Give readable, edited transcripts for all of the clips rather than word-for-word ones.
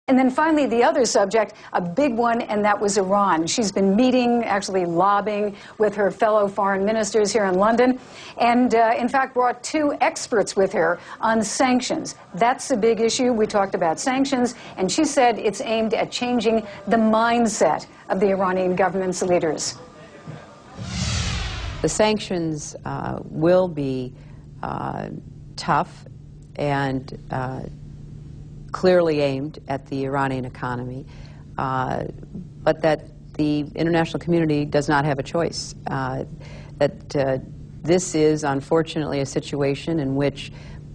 And then finally, the other subject, a big one, and that was Iran. She's been meeting, actually lobbying with her fellow foreign ministers here in London, and in fact brought two experts with her on sanctions. That's a big issue. We talked about sanctions, and she said it's aimed at changing the mindset of the Iranian government's leaders. The sanctions will be tough and clearly aimed at the Iranian economy, but that the international community does not have a choice. This is unfortunately a situation in which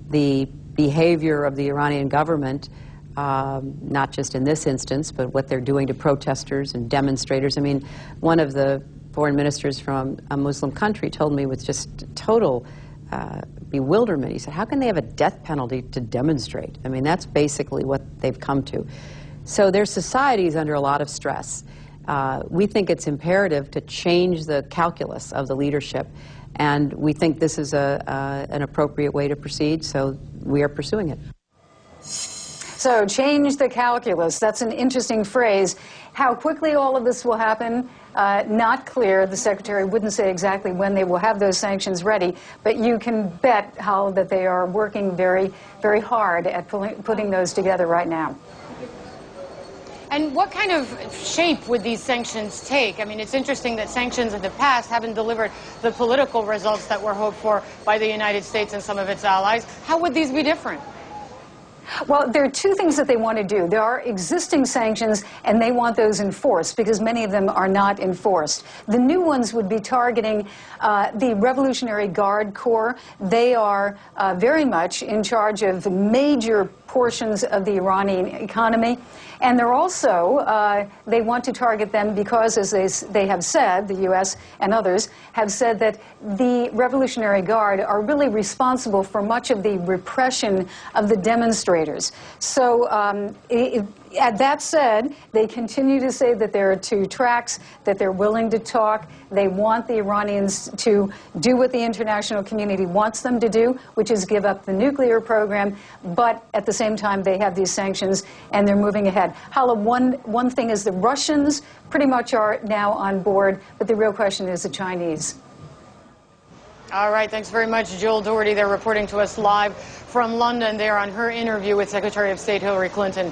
the behavior of the Iranian government, not just in this instance, but what they're doing to protesters and demonstrators. I mean, one of the foreign ministers from a Muslim country told me with just total bewilderment. He said, how can they have a death penalty to demonstrate? I mean, that's basically what they've come to. So their society is under a lot of stress. We think it's imperative to change the calculus of the leadership, and we think this is an appropriate way to proceed, so we are pursuing it. So change the calculus, that's an interesting phrase. How quickly all of this will happen, not clear. The Secretary wouldn't say exactly when they will have those sanctions ready, but you can bet, Hal, that they are working very, very hard at putting those together right now. And what kind of shape would these sanctions take? I mean, it's interesting that sanctions in the past haven't delivered the political results that were hoped for by the United States and some of its allies. How would these be different? Well, there are two things that they want to do. There are existing sanctions, and they want those enforced, because many of them are not enforced. The new ones would be targeting the Revolutionary Guard Corps. They are very much in charge of major portions of the Iranian economy. And they're also, they want to target them because, as they have said, the U.S. and others have said that the Revolutionary Guard are really responsible for much of the repression of the demonstrators. So that said, they continue to say that there are two tracks, that they're willing to talk. They want the Iranians to do what the international community wants them to do, which is give up the nuclear program, but at the same time they have these sanctions and they're moving ahead. Hala, one thing is the Russians pretty much are now on board, but the real question is the Chinese. All right, thanks very much, Jill Doherty. They're reporting to us live from London there on her interview with Secretary of State Hillary Clinton.